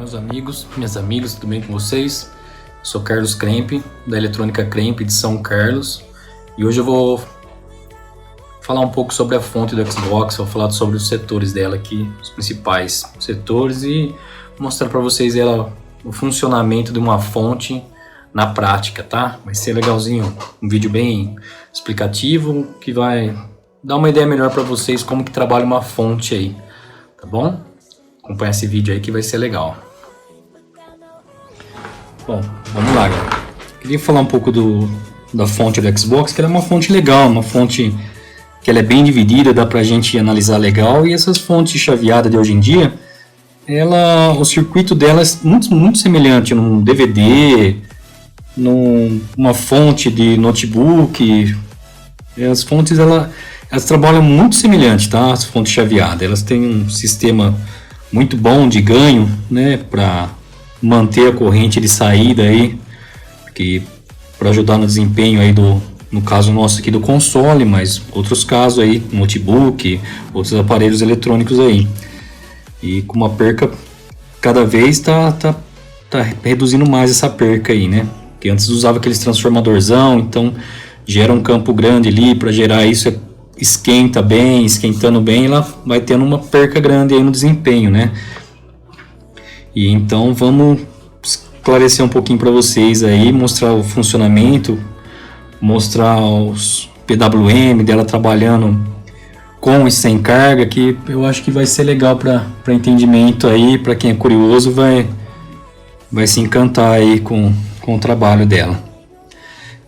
meus amigos, minhas amigas, tudo bem com vocês? Sou Carlos Krempe, da Eletrônica Krempe de São Carlos, e hoje eu vou falar um pouco sobre a fonte do Xbox, vou falar sobre os setores dela aqui, os principais setores, e mostrar para vocês o funcionamento de uma fonte na prática, tá? Vai ser legalzinho, um vídeo bem explicativo, que vai dar uma ideia melhor para vocês como que trabalha uma fonte aí, tá bom? Acompanha esse vídeo aí que vai ser legal. Bom, vamos lá, galera. Queria falar um pouco da fonte do Xbox, que ela é uma fonte legal, uma fonte que ela é bem dividida, dá pra gente analisar legal, e essas fontes chaveadas de hoje em dia, o circuito dela é muito semelhante num DVD, numa fonte de notebook. As fontes elas trabalham muito semelhante, tá? As fontes chaveadas, elas têm um sistema muito bom de ganho, né, para manter a corrente de saída aí, para ajudar no desempenho aí no caso nosso aqui do console, mas outros casos aí, notebook, outros aparelhos eletrônicos aí. E com uma perca cada vez tá reduzindo mais essa perca aí, né? Porque antes usava aqueles transformadorzão, então gera um campo grande ali, para gerar isso esquentando bem, ela vai tendo uma perca grande aí no desempenho, né? E então vamos esclarecer um pouquinho para vocês aí, mostrar o funcionamento, mostrar os PWM dela trabalhando com e sem carga, que eu acho que vai ser legal para entendimento aí, para quem é curioso vai se encantar aí com o trabalho dela.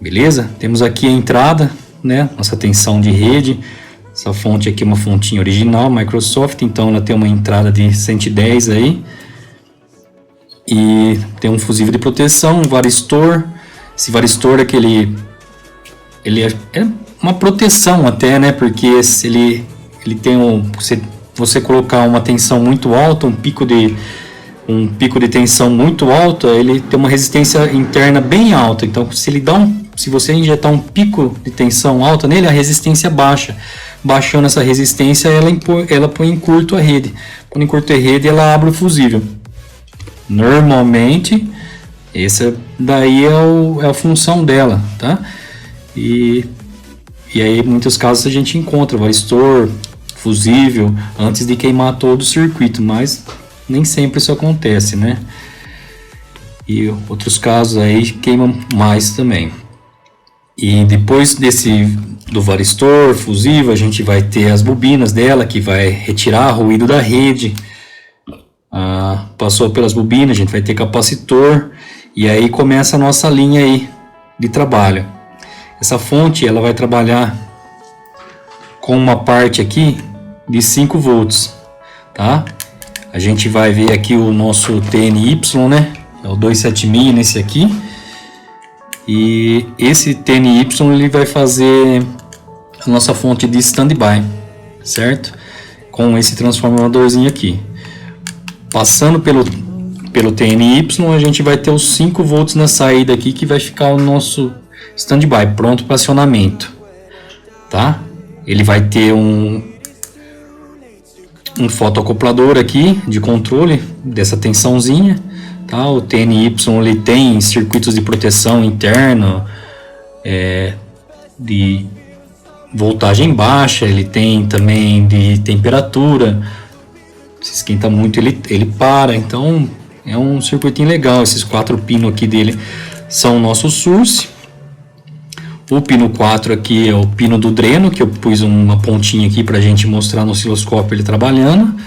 Beleza? Temos aqui a entrada, né? Nossa tensão de rede. Essa fonte aqui é uma fontinha original Microsoft, então ela tem uma entrada de 110 aí. E tem um fusível de proteção, um varistor. Esse varistor é ele é uma proteção até, né? Porque se ele tem você colocar uma tensão muito alta, um pico de tensão muito alto, ele tem uma resistência interna bem alta. Então, se você injetar um pico de tensão alta nele, a resistência baixa. Baixando essa resistência, ela põe em curto a rede. Quando em curto a rede, ela abre o fusível. Normalmente, essa daí é a função dela, tá? E aí, em muitos casos, a gente encontra varistor, fusível, antes de queimar todo o circuito, mas nem sempre isso acontece, né? E outros casos aí queimam mais também. E depois do varistor, fusível, a gente vai ter as bobinas dela, que vai retirar ruído da rede. Passou pelas bobinas, a gente vai ter capacitor, e aí começa a nossa linha aí de trabalho. Essa fonte ela vai trabalhar com uma parte aqui de 5 volts, tá? A gente vai ver aqui o nosso TNY, né? É o 276 nesse aqui. E esse TNY ele vai fazer a nossa fonte de standby, certo? Com esse transformadorzinho aqui. Passando pelo TNY, a gente vai ter os 5 volts na saída aqui, que vai ficar o nosso standby, pronto para acionamento, tá? Ele vai ter um fotoacoplador aqui de controle dessa tensãozinha, tá? O TNY ele tem circuitos de proteção interno, de voltagem baixa, ele tem também de temperatura. Se esquenta muito ele para, então é um circuitinho legal. Esses 4 pinos aqui dele são o nosso source. O pino 4 aqui é o pino do dreno, que eu pus uma pontinha aqui para a gente mostrar no osciloscópio ele trabalhando.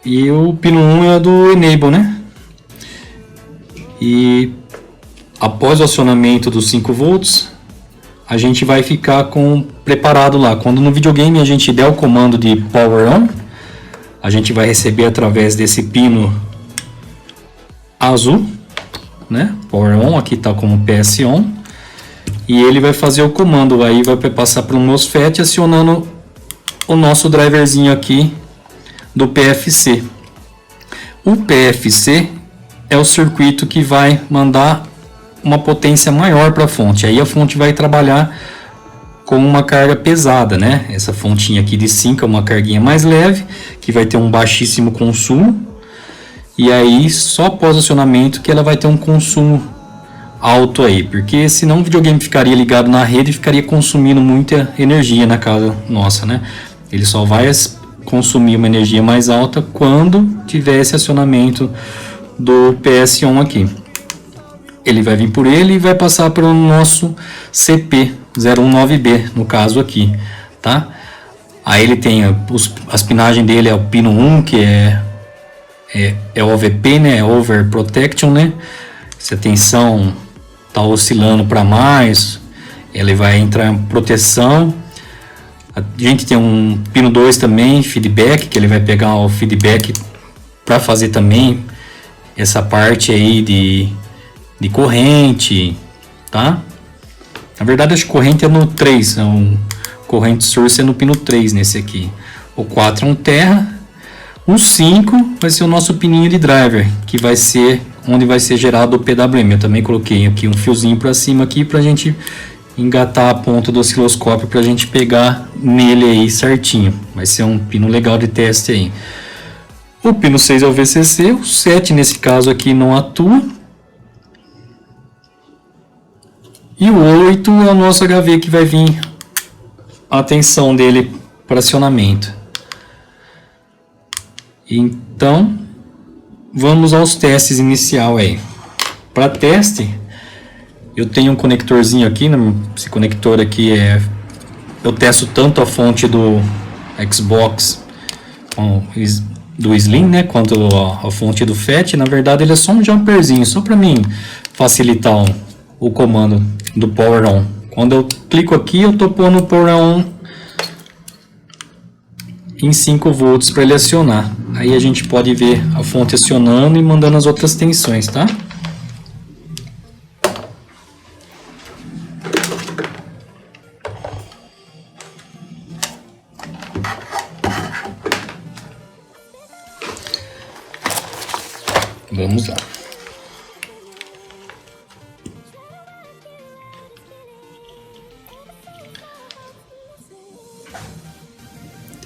E o pino 1 é do enable, né? E após o acionamento dos 5 volts, a gente vai ficar preparado lá. Quando no videogame a gente der o comando de power on, a gente vai receber através desse pino azul, né? Power on, aqui está como PS on. E ele vai fazer o comando, aí vai passar para um MOSFET acionando o nosso driverzinho aqui do PFC. O PFC é o circuito que vai mandar uma potência maior para a fonte. Aí a fonte vai trabalhar com uma carga pesada, né? Essa fontinha aqui de 5 é uma carguinha mais leve, que vai ter um baixíssimo consumo. E aí só após o acionamento que ela vai ter um consumo alto aí, porque senão o videogame ficaria ligado na rede e ficaria consumindo muita energia na casa nossa, né? Ele só vai consumir uma energia mais alta quando tiver esse acionamento do PS1 aqui. Ele vai vir por ele e vai passar para o nosso CP019B, no caso aqui, tá? Aí ele tem a pinagem dele é o pino 1, que é OVP, né? Over Protection, né? Se a tensão tá oscilando para mais, ele vai entrar em proteção. A gente tem um pino 2 também, feedback, que ele vai pegar o feedback para fazer também essa parte aí de corrente, tá? Na verdade, acho que corrente é no 3, corrente source é no pino 3 nesse aqui. O 4 é um terra, o 5 vai ser o nosso pininho de driver, que vai ser onde vai ser gerado o PWM. Eu também coloquei aqui um fiozinho para cima aqui para a gente engatar a ponta do osciloscópio para a gente pegar nele aí certinho. Vai ser um pino legal de teste aí. O pino 6 é o VCC, o 7 nesse caso aqui não atua. E o 8 é o nosso HV que vai vir a tensão dele para acionamento. Então, vamos aos testes inicial aí. Para teste, eu tenho um conectorzinho aqui, esse conector aqui eu testo tanto a fonte do Xbox do Slim, né, quanto a fonte do FAT. Na verdade ele é só um jumperzinho, só para mim facilitar o comando do Power On. Quando eu clico aqui, eu estou pondo o Power On em 5 volts para ele acionar. Aí a gente pode ver a fonte acionando e mandando as outras tensões, tá? Vamos lá.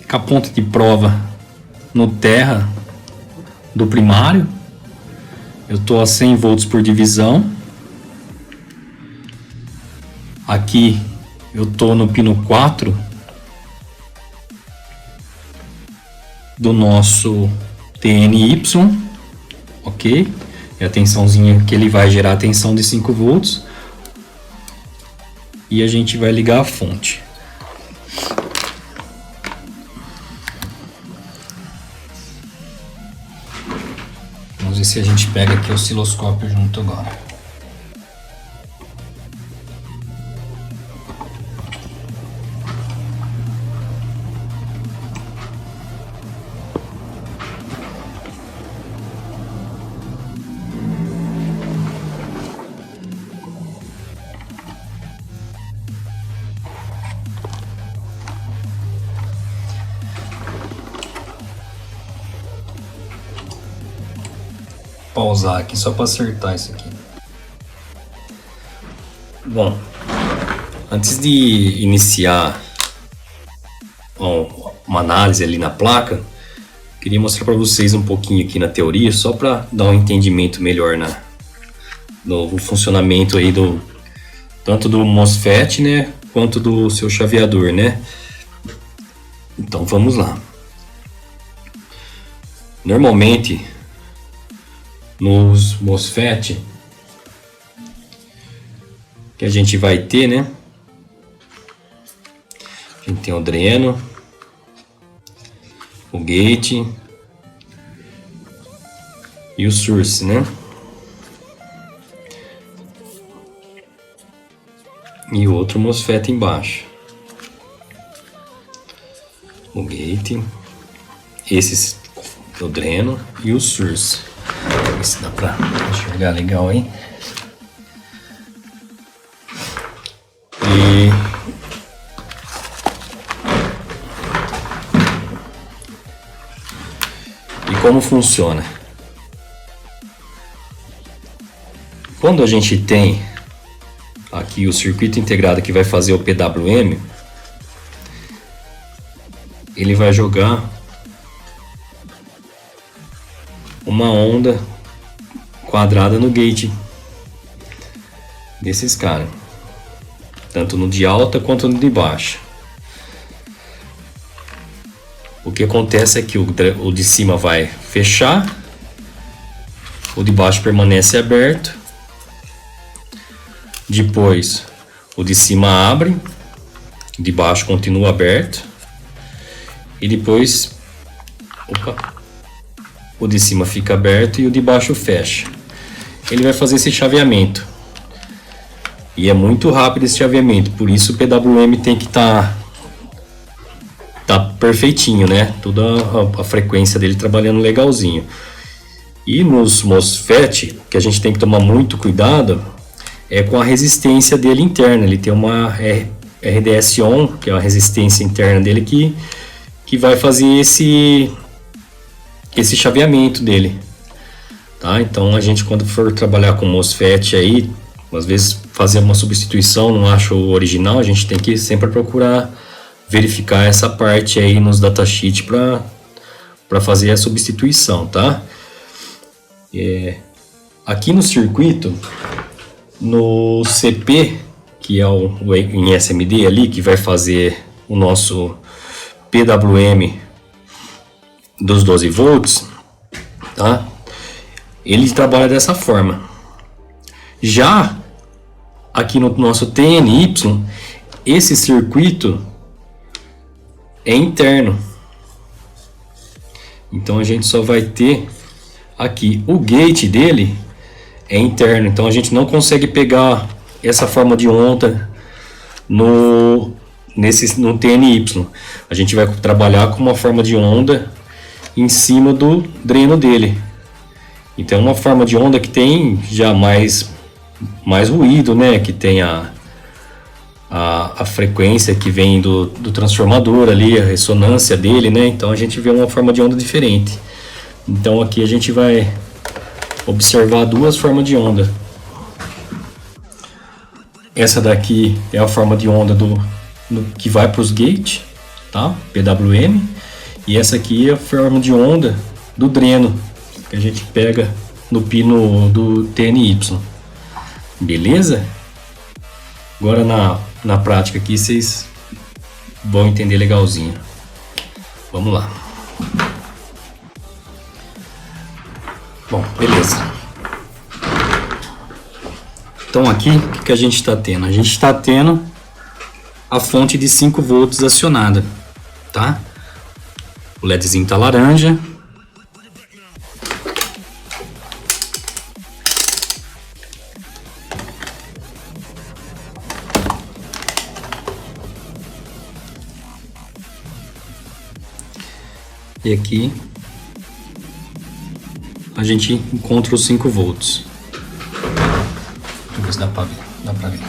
Com a ponta de prova no terra do primário, eu estou a 100 volts por divisão. Aqui eu estou no pino 4 do nosso TNY, ok? É a tensãozinha que ele vai gerar a tensão de 5 volts. E a gente vai ligar a fonte. Vamos ver se a gente pega aqui o osciloscópio junto agora. Pausar aqui só para acertar isso aqui. Bom, antes de iniciar uma análise ali na placa, queria mostrar para vocês um pouquinho aqui na teoria, só para dar um entendimento melhor no funcionamento aí tanto do MOSFET, né, quanto do seu chaveador, né? Então vamos lá. Normalmente nos MOSFET que a gente vai ter, né? A gente tem o dreno, o gate e o source, né? E o outro MOSFET embaixo. O gate, esse é o dreno e o source. Ver se dá pra enxergar legal aí. E como funciona? Quando a gente tem aqui o circuito integrado que vai fazer o PWM, ele vai jogar uma onda quadrada no gate desses caras, tanto no de alta quanto no de baixa. O que acontece é que o de cima vai fechar, o de baixo permanece aberto, depois o de cima abre, o de baixo continua aberto e depois o de cima fica aberto e o de baixo fecha. Ele vai fazer esse chaveamento e é muito rápido esse chaveamento, por isso o PWM tem que tá perfeitinho, né? Toda a frequência dele trabalhando legalzinho. E nos MOSFET, que a gente tem que tomar muito cuidado, é com a resistência dele interna. Ele tem uma RDS-on, que é a resistência interna dele, que vai fazer esse chaveamento dele. Tá? Então a gente, quando for trabalhar com MOSFET aí, às vezes fazer uma substituição, não acha o original, a gente tem que sempre procurar verificar essa parte aí nos datasheets para fazer a substituição, tá? Aqui no circuito, no CP, que é o em SMD ali, que vai fazer o nosso PWM dos 12 volts, tá? Ele trabalha dessa forma. Já aqui no nosso TNY, esse circuito é interno. Então a gente só vai ter aqui o gate dele é interno. Então a gente não consegue pegar essa forma de onda no TNY. A gente vai trabalhar com uma forma de onda em cima do dreno dele. Então é uma forma de onda que tem já mais ruído, né? Que tem a frequência que vem do transformador ali, a ressonância dele, né? Então a gente vê uma forma de onda diferente. Então aqui a gente vai observar duas formas de onda. Essa daqui é a forma de onda que vai para os gates, tá? PWM. E essa aqui é a forma de onda do dreno, que a gente pega no pino do TNY. Beleza? Agora na prática aqui vocês vão entender legalzinho. Vamos lá. Bom, beleza. Então aqui o que a gente está tendo? A gente está tendo a fonte de 5 volts acionada, tá? O LEDzinho está laranja. E aqui a gente encontra os 5 volts. Deixa eu ver se dá pra ver.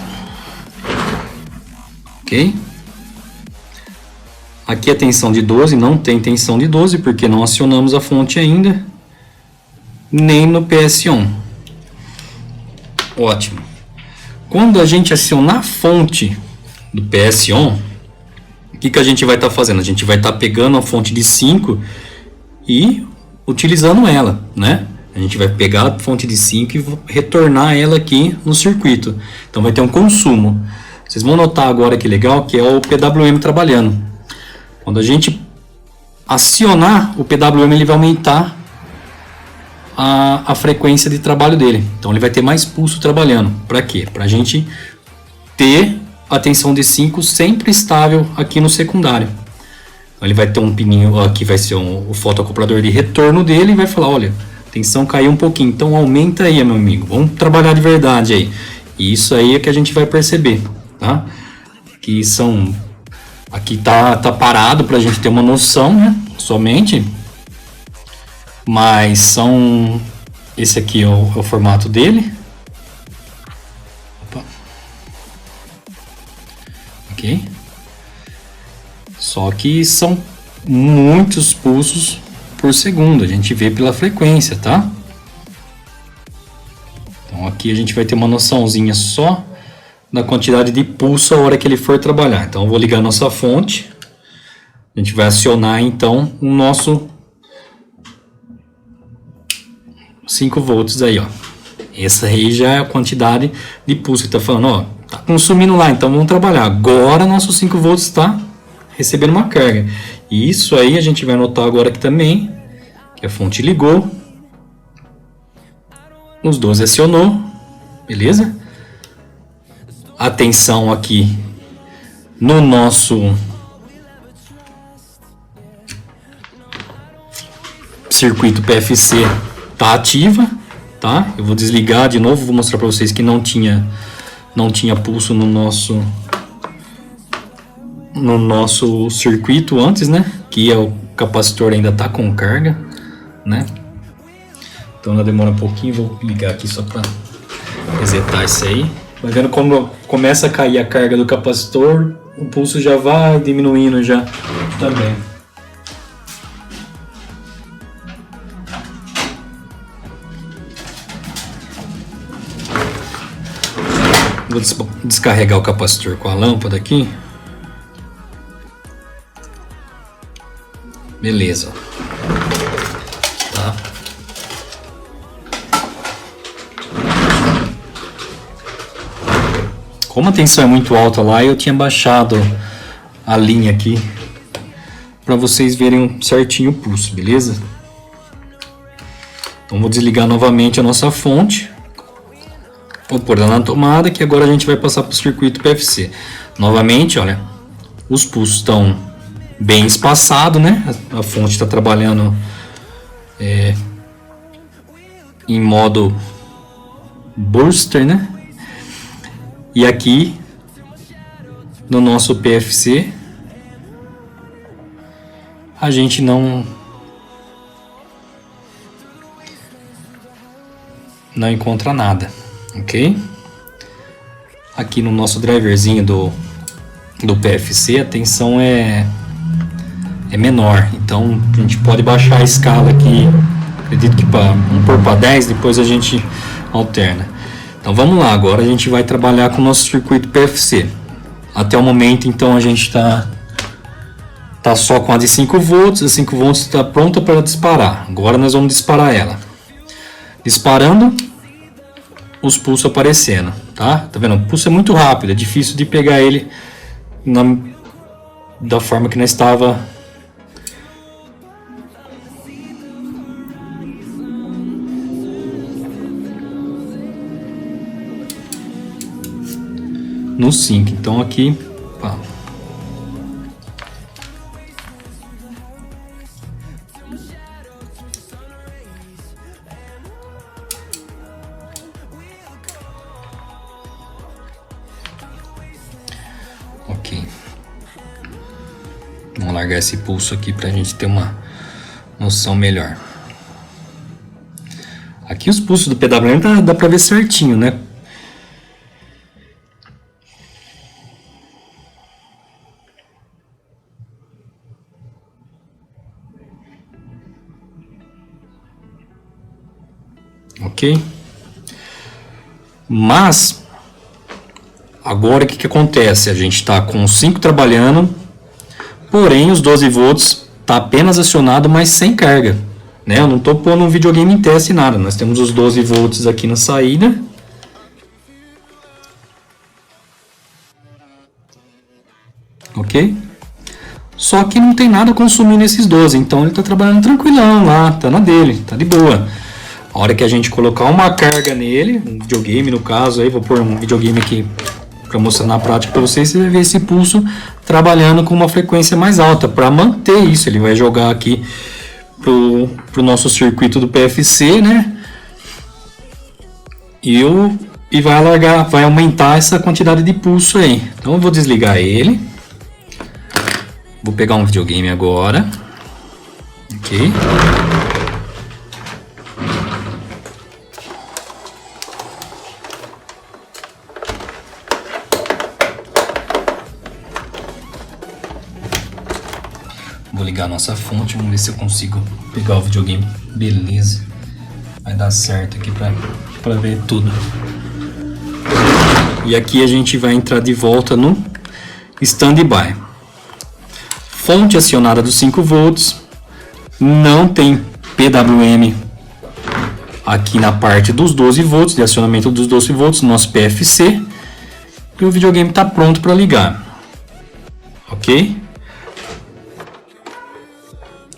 Ok? Aqui a tensão de 12, não tem tensão de 12 porque não acionamos a fonte ainda, nem no PS-on. Ótimo. Quando a gente acionar a fonte do PS-on, o que a gente vai estar fazendo? A gente vai estar pegando a fonte de 5 e utilizando ela, né? A gente vai pegar a fonte de 5 e retornar ela aqui no circuito. Então vai ter um consumo. Vocês vão notar agora que legal, que é o PWM trabalhando. Quando a gente acionar o PWM, ele vai aumentar a frequência de trabalho dele. Então ele vai ter mais pulso trabalhando. Para quê? Para a gente ter a tensão de 5 sempre estável aqui no secundário. Então ele vai ter um pininho aqui, vai ser o fotoacoplador de retorno dele e vai falar, olha, a tensão caiu um pouquinho, então aumenta aí, meu amigo, vamos trabalhar de verdade aí. E isso aí é que a gente vai perceber, tá? Que são... Aqui tá parado para a gente ter uma noção, né? Somente. Mas são... Esse aqui é o formato dele. Opa. Ok. Só que são muitos pulsos por segundo. A gente vê pela frequência, tá? Então aqui a gente vai ter uma noçãozinha só da quantidade de pulso a hora que ele for trabalhar. Então eu vou ligar a nossa fonte. A gente vai acionar então o nosso 5 volts aí, ó. Essa aí já é a quantidade de pulso que tá falando, ó, tá consumindo lá, então vamos trabalhar. Agora nosso 5 volts está recebendo uma carga. E isso aí a gente vai notar agora aqui também, que a fonte ligou, os 12 acionou, beleza? A tensão aqui no nosso circuito PFC tá ativa, tá? Eu vou desligar de novo, vou mostrar para vocês que não tinha pulso no nosso circuito antes, né? Que o capacitor ainda tá com carga, né? Então ela demora um pouquinho, vou ligar aqui só para resetar isso aí. Vai vendo como começa a cair a carga do capacitor, o pulso já vai diminuindo já também. Vou descarregar o capacitor com a lâmpada aqui. Beleza. Tá. Como a tensão é muito alta lá, eu tinha baixado a linha aqui para vocês verem certinho o pulso, beleza? Então vou desligar novamente a nossa fonte. Vou pôr ela na tomada, que agora a gente vai passar para o circuito PFC. Novamente, olha, os pulsos estão bem espaçados, né? A fonte está trabalhando em modo booster, né? E aqui no nosso PFC a gente não encontra nada, ok? Aqui no nosso driverzinho do PFC a tensão é menor, então a gente pode baixar a escala aqui, acredito que vamos pôr para 10, depois a gente alterna. Então vamos lá, agora a gente vai trabalhar com o nosso circuito PFC. Até o momento então a gente tá só com a de 5 volts, a 5 volts está pronta para disparar. Agora nós vamos disparar ela. Disparando, os pulsos aparecendo, tá? Tá vendo? O pulso é muito rápido, é difícil de pegar ele da forma que nós estava no 5. Então aqui, pá. Ok. Vamos largar esse pulso aqui para a gente ter uma noção melhor. Aqui os pulsos do PWM dá para ver certinho, né? Ok? Mas agora o que acontece? A gente está com 5 trabalhando, porém os 12 volts está apenas acionado, mas sem carga, né? Eu não estou pondo um videogame em teste nada. Nós temos os 12 volts aqui na saída. Ok? Só que não tem nada consumindo esses 12, então ele está trabalhando tranquilão lá, tá na dele, tá de boa. A hora que a gente colocar uma carga nele, um videogame no caso, aí vou pôr um videogame aqui para mostrar na prática para vocês, você vai ver esse pulso trabalhando com uma frequência mais alta. Para manter isso, ele vai jogar aqui pro nosso circuito do PFC, né? E vai aumentar essa quantidade de pulso aí. Então eu vou desligar ele. Vou pegar um videogame agora. Ok. Vou ligar a nossa fonte, vamos ver se eu consigo pegar o videogame. Beleza. Vai dar certo aqui pra ver tudo. E aqui a gente vai entrar de volta no standby. Fonte acionada dos 5 volts. Não tem PWM aqui na parte dos 12 volts, de acionamento dos 12 volts, nosso PFC, e o videogame está pronto para ligar. Ok?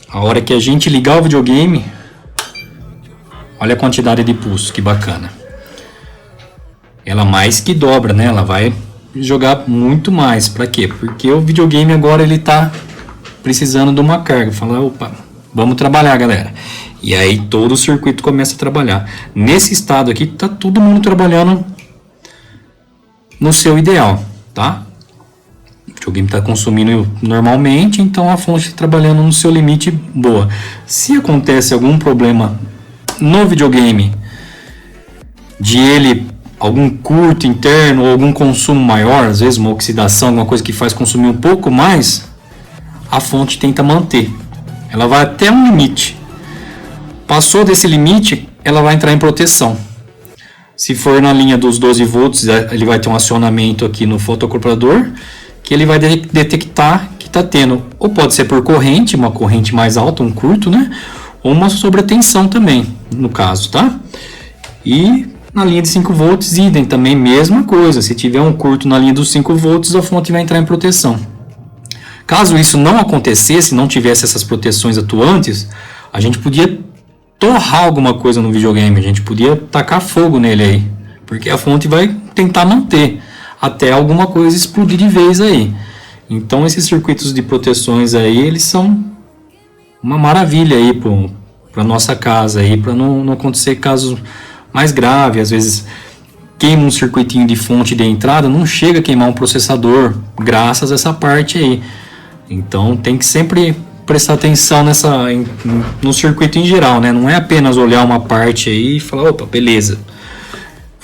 A hora que a gente ligar o videogame, olha a quantidade de pulso, que bacana. Ela mais que dobra, né? Ela vai jogar muito mais. Para quê? Porque o videogame agora ele tá precisando de uma carga. Fala, opa, vamos trabalhar, galera. E aí todo o circuito começa a trabalhar. Nesse estado aqui, tá todo mundo trabalhando no seu ideal, tá? O videogame está consumindo normalmente, então a fonte está trabalhando no seu limite boa. Se acontece algum problema no videogame, de ele algum curto interno ou algum consumo maior, às vezes uma oxidação, alguma coisa que faz consumir um pouco mais, a fonte tenta manter. Ela vai até um limite. Passou desse limite, ela vai entrar em proteção. Se for na linha dos 12 volts, ele vai ter um acionamento aqui no fotoacoplador, que ele vai detectar que está tendo, ou pode ser por corrente, uma corrente mais alta, um curto, né? Ou uma sobretensão também, no caso, tá? E na linha de 5 volts, idem também, mesma coisa. Se tiver um curto na linha dos 5 volts, a fonte vai entrar em proteção. Caso isso não acontecesse, não tivesse essas proteções atuantes, a gente podia torrar alguma coisa no videogame, a gente podia tacar fogo nele aí, porque a fonte vai tentar manter até alguma coisa explodir de vez aí. Então esses circuitos de proteções aí, eles são uma maravilha aí para nossa casa aí, para não acontecer casos mais graves. Às vezes queima um circuitinho de fonte de entrada, não chega a queimar um processador, graças a essa parte aí. Então tem que sempre prestar atenção no circuito em geral, né? Não é apenas olhar uma parte aí e falar, opa, beleza.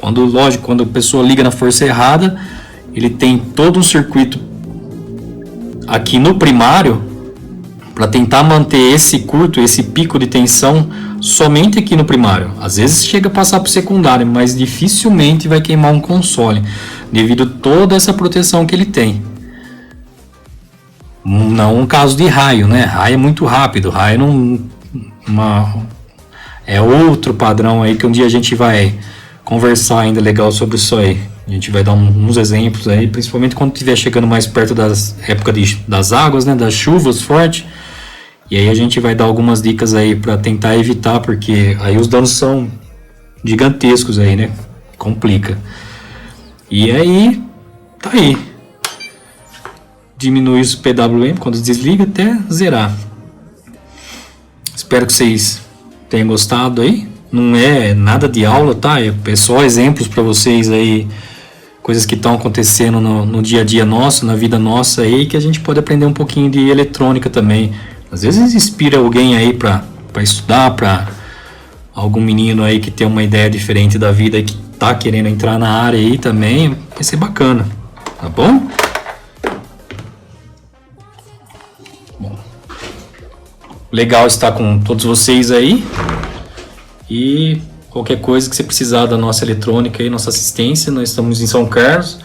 Lógico, quando a pessoa liga na força errada, ele tem todo um circuito aqui no primário para tentar manter esse curto, esse pico de tensão somente aqui no primário. Às vezes chega a passar para o secundário, mas dificilmente vai queimar um console, devido a toda essa proteção que ele tem. Não um caso de raio, né? Raio é muito rápido, raio é outro padrão aí que um dia a gente vai conversar ainda legal sobre isso aí. A gente vai dar uns exemplos aí, principalmente quando estiver chegando mais perto das épocas das águas, né? Das chuvas fortes. E aí a gente vai dar algumas dicas aí para tentar evitar, porque aí os danos são gigantescos aí, né? Complica. E aí, tá aí. Diminui o PWM quando desliga até zerar. Espero que vocês tenham gostado aí. Não é nada de aula, tá? É só exemplos para vocês aí, coisas que estão acontecendo no dia a dia nosso, na vida nossa aí, que a gente pode aprender um pouquinho de eletrônica também. Às vezes inspira alguém aí para estudar, para algum menino aí que tem uma ideia diferente da vida e que tá querendo entrar na área aí também, vai ser bacana, tá bom? Legal estar com todos vocês aí, e qualquer coisa que você precisar da nossa eletrônica e nossa assistência, nós estamos em São Carlos,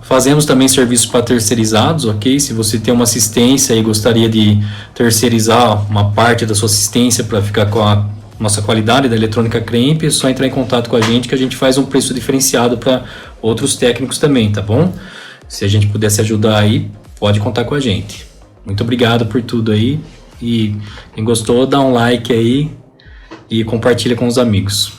fazemos também serviços para terceirizados, ok? Se você tem uma assistência e gostaria de terceirizar uma parte da sua assistência para ficar com a nossa qualidade da eletrônica Cremp, é só entrar em contato com a gente que a gente faz um preço diferenciado para outros técnicos também, tá bom? Se a gente pudesse ajudar aí, pode contar com a gente. Muito obrigado por tudo aí. E quem gostou, dá um like aí e compartilha com os amigos.